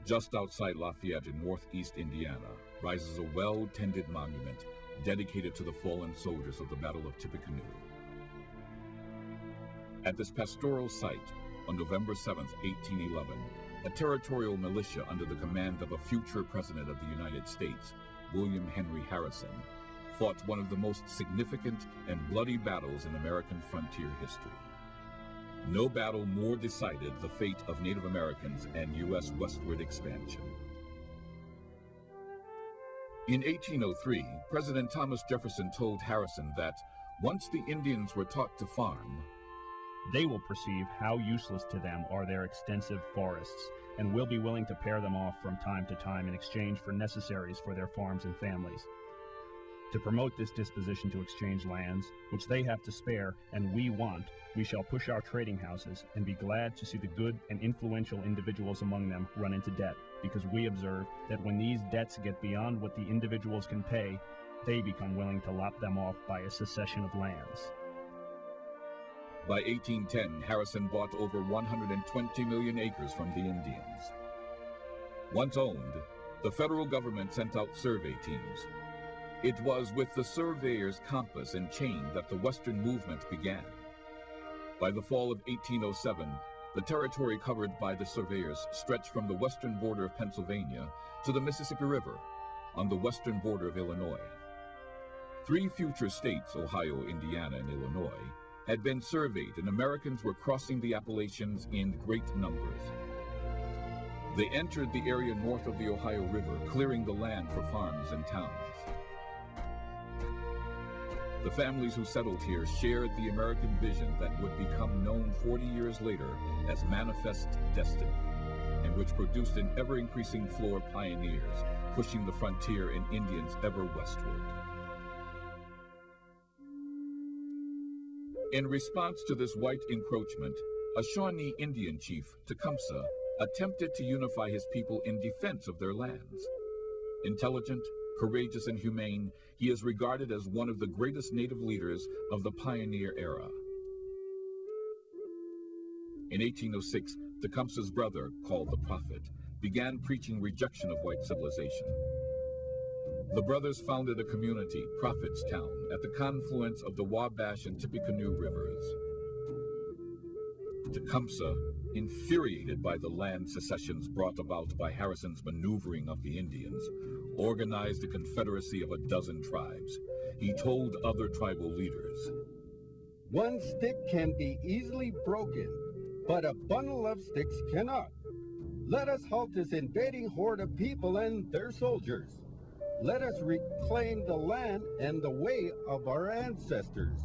Just outside Lafayette in northeast Indiana rises a well-tended monument dedicated to the fallen soldiers of the Battle of Tippecanoe. At this pastoral site, on November 7, 1811, a territorial militia under the command of a future President of the United States, William Henry Harrison, fought one of the most significant and bloody battles in American frontier history. No battle more decided the fate of Native Americans and U.S. westward expansion. In 1803, President Thomas Jefferson told Harrison that once the Indians were taught to farm, they will perceive how useless to them are their extensive forests, and will be willing to pair them off from time to time in exchange for necessaries for their farms and families. To promote this disposition to exchange lands, which they have to spare and we want, we shall push our trading houses and be glad to see the good and influential individuals among them run into debt, because we observe that when these debts get beyond what the individuals can pay, they become willing to lop them off by a succession of lands. By 1810, Harrison bought over 120 million acres from the Indians. Once owned, the federal government sent out survey teams. It was with the surveyor's compass and chain that the Western movement began. By the fall of 1807, the territory covered by the surveyors stretched from the western border of Pennsylvania to the Mississippi River on the western border of Illinois. 3 future states, Ohio, Indiana, and Illinois, had been surveyed, and Americans were crossing the Appalachians in great numbers. They entered the area north of the Ohio River, clearing the land for farms and towns. The families who settled here shared the American vision that would become known 40 years later as Manifest Destiny, and which produced an ever-increasing flow of pioneers, pushing the frontier and Indians ever westward. In response to this white encroachment, a Shawnee Indian chief, Tecumseh, attempted to unify his people in defense of their lands. Intelligent, courageous, and humane, he is regarded as one of the greatest native leaders of the pioneer era. In 1806, Tecumseh's brother, called the Prophet, began preaching rejection of white civilization. The brothers founded a community, Prophetstown, at the confluence of the Wabash and Tippecanoe rivers. Tecumseh, infuriated by the land secessions brought about by Harrison's maneuvering of the Indians, organized a confederacy of 12 tribes. He told other tribal leaders, "One stick can be easily broken, but a bundle of sticks cannot. Let us halt this invading horde of people and their soldiers. Let us reclaim the land and the way of our ancestors."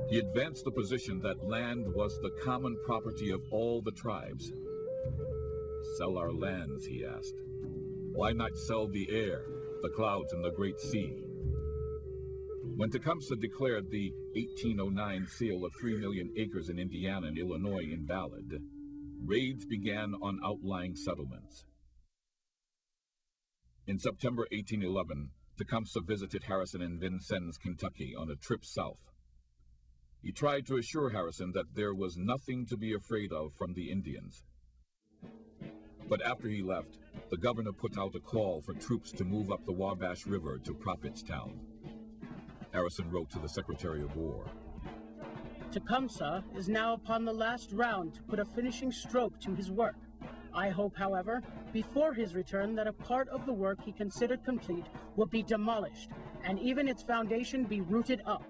He advanced the position that land was the common property of all the tribes. "Sell our lands," he asked. "Why not sell the air, the clouds, and the great sea?" When Tecumseh declared the 1809 sale of 3 million acres in Indiana and Illinois invalid, raids began on outlying settlements. In September 1811, Tecumseh visited Harrison in Vincennes, Kentucky, on a trip south. He tried to assure Harrison that there was nothing to be afraid of from the Indians. But after he left, the governor put out a call for troops to move up the Wabash River to Prophetstown. Harrison wrote to the Secretary of War, "Tecumseh is now upon the last round to put a finishing stroke to his work. I hope, however, before his return that a part of the work he considered complete will be demolished, and even its foundation be rooted up."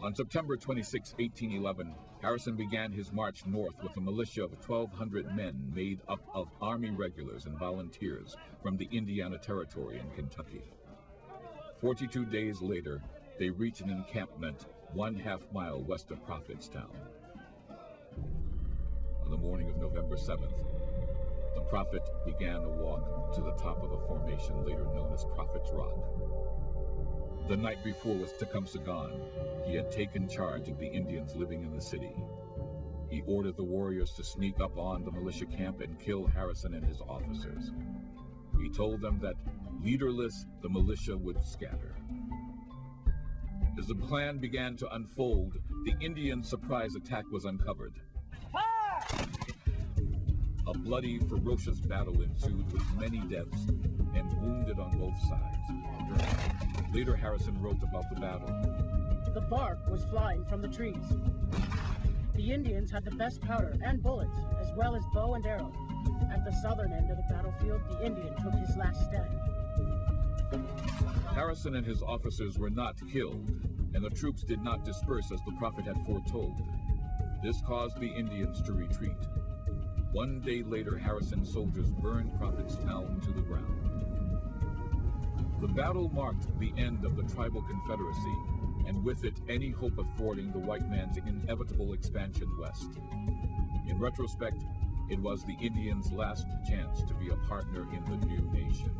On September 26, 1811, Harrison began his march north with a militia of 1,200 men made up of Army regulars and volunteers from the Indiana Territory and Kentucky. 42 days later, they reached an encampment 1/2 mile west of Prophetstown. On the morning of November 7th, the Prophet began a walk to the top of a formation later known as Prophet's Rock. The night before was Tecumseh gone. He had taken charge of the Indians living in the city. He ordered the warriors to sneak up on the militia camp and kill Harrison and his officers. He told them that, leaderless, the militia would scatter. As the plan began to unfold, the Indian surprise attack was uncovered. A bloody, ferocious battle ensued with many deaths and wounded on both sides. Later, Harrison wrote about the battle. The bark was flying from the trees. The Indians had the best powder and bullets, as well as bow and arrow. At the southern end of the battlefield, the Indian took his last stand. Harrison and his officers were not killed, and the troops did not disperse as the prophet had foretold. This caused the Indians to retreat. One day later, Harrison's soldiers burned Prophet's town to the ground. The battle marked the end of the tribal Confederacy, and with it, any hope of thwarting the white man's inevitable expansion west. In retrospect, it was the Indians' last chance to be a partner in the new nation.